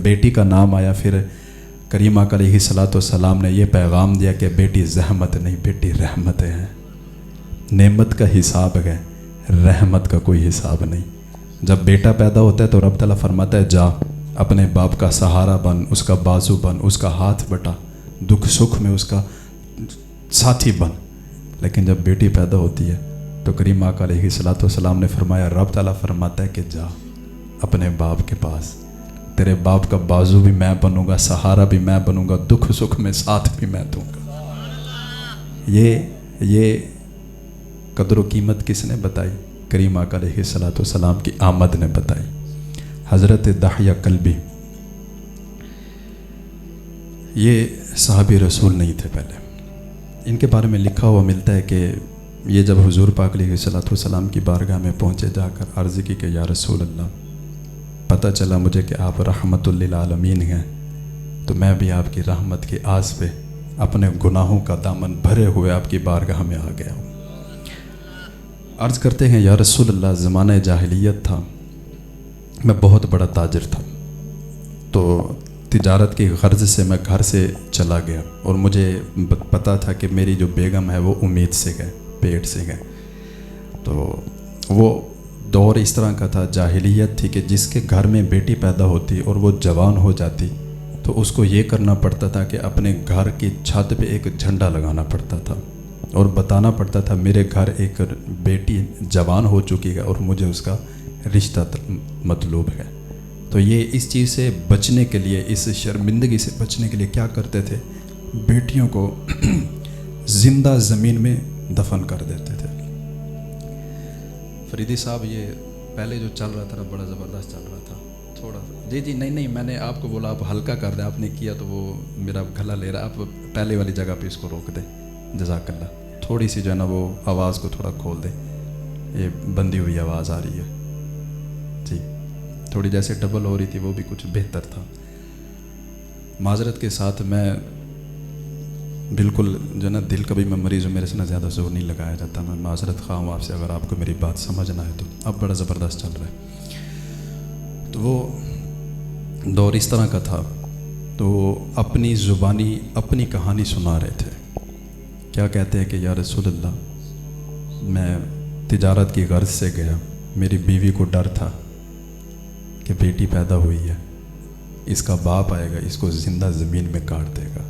बेटी का नाम आया, फिर करीम आका अलैहिस्सलाम ने यह पैगाम दिया कि बेटी ज़हमत नहीं, बेटी रहमत है। नेमत का हिसाब है, रहमत का कोई हिसाब नहीं। जब बेटा पैदा होता है तो रब ताला फरमाता है जा अपने बाप का सहारा बन, उसका बाजू बन, उसका हाथ बटा, दुख सुख में उसका साथी बन। लेकिन जब बेटी पैदा होती है तो करीम आका अलैहिस्सलाम ने फरमाया, रब ताला फरमाता है कि जा अपने बाप के पास, तेरे बाप का बाजू भी मैं बनूंगा, सहारा भी मैं बनूंगा, दुख सुख में साथ भी मैं दूंगा। ये कदर कीमत किसने बताई? करीम आका अलैहिस्सलाम की आमद ने बताई। हज़रत दहिया कल्बी ये सहाबी रसूल नहीं थे पहले। इनके बारे में लिखा हुआ मिलता है कि ये जब हुजूर पाक अलैहिस्सलाम की बारगाह में पहुँचे, जाकर अर्ज़ की कि या रसूल अल्लाह, पता चला मुझे कि आप रहमतुल लिल आलमीन हैं, तो मैं भी आपकी रहमत की आस पे अपने गुनाहों का दामन भरे हुए आपकी बारगाह में आ गया हूँ। अर्ज़ करते हैं या रसूल अल्लाह, ज़माना जाहिलियत था, मैं बहुत बड़ा ताजिर था, तो तिजारत की गर्ज से मैं घर से चला गया और मुझे पता था कि मेरी जो बेगम है वो उम्मीद से गए, पेट से गए। तो वो दौर इस तरह का था, जाहिलियत थी कि जिसके घर में बेटी पैदा होती और वो जवान हो जाती तो उसको ये करना पड़ता था कि अपने घर की छत पे एक झंडा लगाना पड़ता था और बताना पड़ता था मेरे घर एक बेटी जवान हो चुकी है और मुझे उसका रिश्ता मतलूब है। तो ये इस चीज़ से बचने के लिए, इस शर्मिंदगी से बचने के लिए क्या करते थे, बेटियों को ज़िंदा ज़मीन में दफन कर देते थे। फरीदी साहब, ये पहले जो चल रहा था ना बड़ा ज़बरदस्त चल रहा था, थोड़ा जी नहीं, मैंने आपको बोला आप हल्का कर दें, आपने किया तो वो मेरा गला ले रहा है, आप पहले वाली जगह पे इसको रोक दें, जज़ाकल्लाह। थोड़ी सी जो है ना वो आवाज़ को थोड़ा खोल दें, ये बंदी हुई आवाज़ आ रही है जी, थोड़ी जैसे डबल हो रही थी, वो भी कुछ बेहतर था। माजरत के साथ मैं बिल्कुल जो ना दिल कभी मैं मरीज़ हूँ, मेरे से ना ज़्यादा जोर नहीं लगाया जाता, मैं माजरत ख़्वाह हूँ आपसे अगर आपको मेरी बात समझना है तो। अब बड़ा ज़बरदस्त चल रहा है। तो वो दौर इस तरह का था, तो अपनी ज़ुबानी अपनी कहानी सुना रहे थे। क्या कहते हैं कि या रसूल अल्लाह, मैं तिजारत की गर्ज से गया, मेरी बीवी को डर था कि बेटी पैदा हुई है, इसका बाप आएगा इसको ज़िंदा ज़मीन में काट देगा।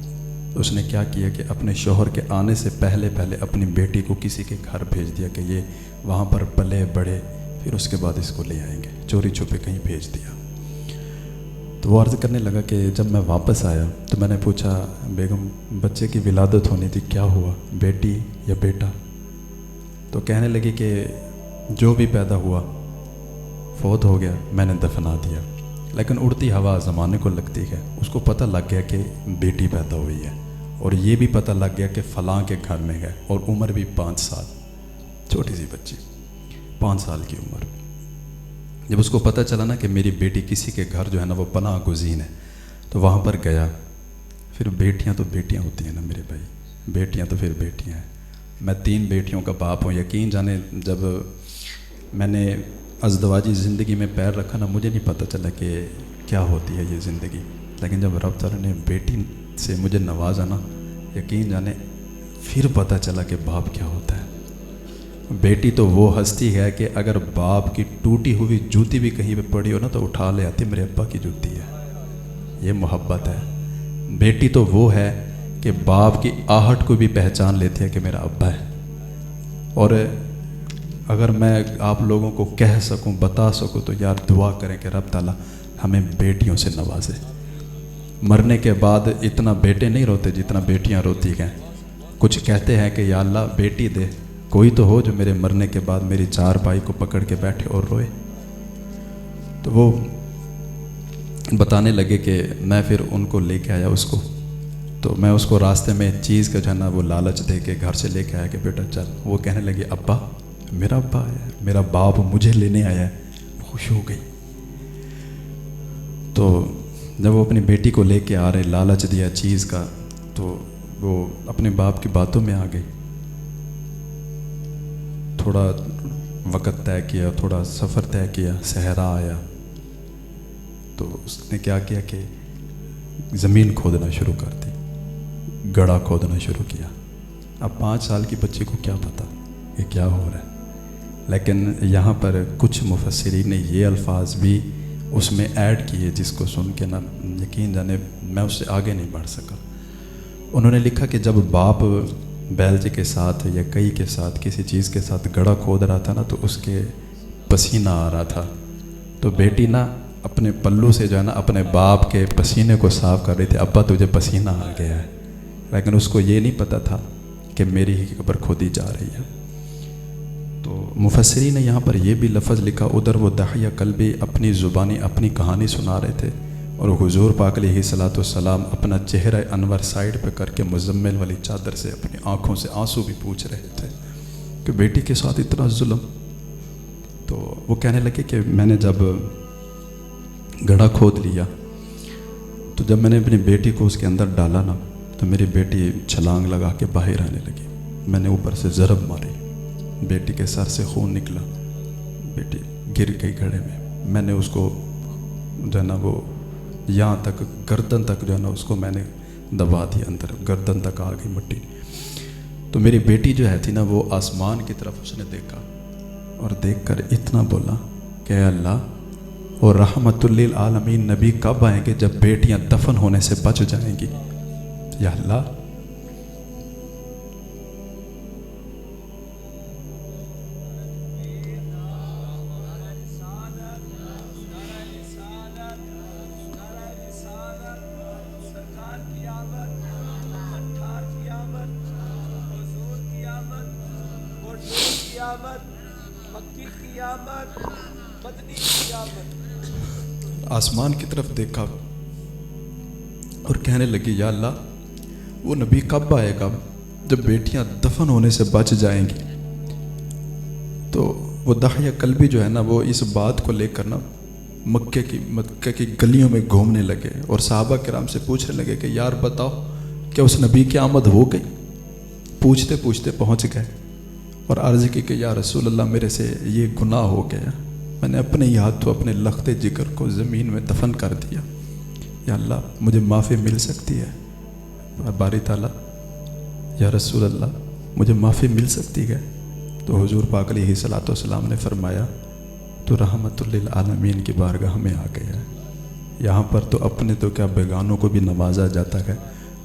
तो उसने क्या किया कि अपने शोहर के आने से पहले अपनी बेटी को किसी के घर भेज दिया कि ये वहाँ पर पले बड़े, फिर उसके बाद इसको ले आएंगे, चोरी छुपे कहीं भेज दिया। तो वो अर्ज़ करने लगा कि जब मैं वापस आया तो मैंने पूछा, बेगम बच्चे की विलादत होनी थी, क्या हुआ, बेटी या बेटा? तो कहने लगी कि जो भी पैदा हुआ फौत हो गया, मैंने दफना दिया। लेकिन उड़ती हवा ज़माने को लगती है, उसको पता लग गया कि बेटी पैदा हुई है, और ये भी पता लग गया कि फ़लाँ के घर में है, और उम्र भी 5 साल, छोटी सी बच्ची 5 साल की उम्र। जब उसको पता चला ना कि मेरी बेटी किसी के घर जो है ना वो पनाह गुज़ीन है, तो वहाँ पर गया। फिर बेटियाँ तो बेटियाँ होती हैं ना मेरे भाई, बेटियाँ तो फिर बेटियाँ हैं। मैं 3 बेटियों का बाप हूँ। यकीन जाने जब मैंने अज़दवाजी ज़िंदगी में पैर रखा ना, मुझे नहीं पता चला कि क्या होती है ये ज़िंदगी। लेकिन जब रब ताला ने बेटी से मुझे नवाजा ना, यकीन जाने फिर पता चला कि बाप क्या होता है। बेटी तो वो हस्ती है कि अगर बाप की टूटी हुई जूती भी कहीं पे पड़ी हो ना तो उठा ले आती, मेरे अब्बा की जूती है, ये मोहब्बत है। बेटी तो वो है कि बाप की आहट को भी पहचान लेती है कि मेरा अब्बा है। और अगर मैं आप लोगों को कह सकूं, बता सकूं, तो यार दुआ करें कि रब ताला हमें बेटियों से नवाजे। मरने के बाद इतना बेटे नहीं रोते जितना बेटियां रोती हैं। कुछ कहते हैं कि या अल्लाह बेटी दे, कोई तो हो जो मेरे मरने के बाद मेरी चारपाई को पकड़ के बैठे और रोए। तो वो बताने लगे कि मैं फिर उनको लेके आया उसको, तो मैं उसको रास्ते में चीज़ का जो है ना वो लालच दे के घर से लेके आया कि बेटा चल। वो कहने लगी अब्बा, मेरा अब्बा आया है, मेरा बाप मुझे लेने आया है। खुश हो गई। तो जब वो अपनी बेटी को लेके आ रहे, लालच दिया चीज़ का, तो वो अपने बाप की बातों में आ गई। थोड़ा वक़्त तय किया, थोड़ा सफ़र तय किया, सहरा आया, تو اس نے کیا کیا کہ زمین کھودنا شروع کر دی، گڑھا کھودنا شروع کیا۔ اب 5 سال کی بچی کو کیا پتہ کہ کیا ہو رہا ہے، لیکن یہاں پر کچھ مفسرین نے یہ الفاظ بھی اس میں ایڈ کیے جس کو سن کے نا یقین جانے میں اس سے آگے نہیں بڑھ سکا۔ انہوں نے لکھا کہ جب باپ بیل جی کے ساتھ یا کئی کے ساتھ کسی چیز کے ساتھ گڑھا کھود رہا تھا نا تو اس کے پسینہ آ رہا تھا، تو بیٹی نا اپنے پلو سے جو ہے نا اپنے باپ کے پسینے کو صاف کر رہی تھی، ابا تجھے پسینہ آ گیا ہے، لیکن اس کو یہ نہیں پتہ تھا کہ میری ہی قبر کھودی جا رہی ہے۔ تو مفسرین نے یہاں پر یہ بھی لفظ لکھا، ادھر وہ داحیہ کلبی اپنی زبانی اپنی کہانی سنا رہے تھے، اور حضور پاک علیہ صلاۃ والسلام اپنا چہرہ انور سائڈ پہ کر کے مزمل والی چادر سے اپنی آنکھوں سے آنسو بھی پوچھ رہے تھے کہ بیٹی کے ساتھ اتنا ظلم۔ تو وہ کہنے لگے کہ میں نے جب گڑھا کھود لیا تو جب میں نے اپنی بیٹی کو اس کے اندر ڈالا نا تو میری بیٹی چھلانگ لگا کے باہر آنے لگی، میں نے اوپر سے ضرب ماری، بیٹی کے سر سے خون نکلا، بیٹی گر گئی گھڑے میں نے اس کو جو ہے نا وہ یہاں تک گردن تک جو ہے نا اس کو میں نے دبا دیا، اندر گردن تک آ گئی مٹی۔ تو میری بیٹی جو ہے تھی نا وہ آسمان کی طرف اس نے دیکھا اور دیکھ کر اتنا بولا کہ اے اللہ، اور رحمت للعالمین نبی کب آئیں گے جب بیٹیاں دفن ہونے سے بچ جائیں گی، یا اللہ۔ آسمان کی طرف دیکھا اور کہنے لگی یا اللہ، وہ نبی کب آئے گا جب بیٹیاں دفن ہونے سے بچ جائیں گی۔ تو وہ داحیہ کلبی جو ہے نا وہ اس بات کو لے کر نا مکہ کی گلیوں میں گھومنے لگے اور صحابہ کرام سے پوچھنے لگے کہ یار بتاؤ کیا اس نبی کی آمد ہو گئی؟ پوچھتے پوچھتے پہنچ گئے اور عرض کی کہ یا رسول اللہ، میرے سے یہ گناہ ہو گیا، میں نے اپنے ہی ہاتھوں اپنے لختے جگر کو زمین میں دفن کر دیا، یا اللہ مجھے معافی مل سکتی ہے؟ باری تعالیٰ یا رسول اللہ مجھے معافی مل سکتی ہے؟ تو حضور پاک علیہ صلاۃ والسلام نے فرمایا تو رحمت للعالمین کی بارگاہ میں آ گیا ہے، یہاں پر تو اپنے تو کیا بیگانوں کو بھی نوازا جاتا ہے،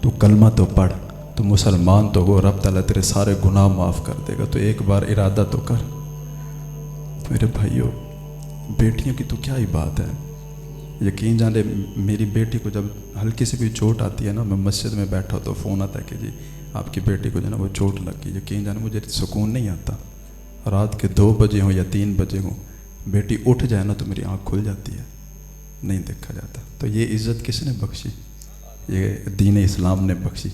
تو کلمہ تو پڑھ، تو مسلمان تو ہو، رب تعالیٰ تیرے سارے گناہ معاف کر دے گا، تو ایک بار ارادہ تو کر۔ میرے بھائیوں، بیٹیوں کی تو کیا ہی بات ہے، یقین جانے میری بیٹی کو جب ہلکی سے بھی چوٹ آتی ہے نا، میں مسجد میں بیٹھا تو فون آتا ہے کہ جی آپ کی بیٹی کو جو ہے نا وہ چوٹ لگ گئی، یقین جانے مجھے سکون نہیں آتا، رات کے 2 بجے ہوں یا 3 بجے ہوں، بیٹی اٹھ جائے نا تو میری آنکھ کھل جاتی ہے، نہیں دیکھا جاتا۔ تو یہ عزت کس نے بخشی؟ یہ دین اسلام نے بخشی۔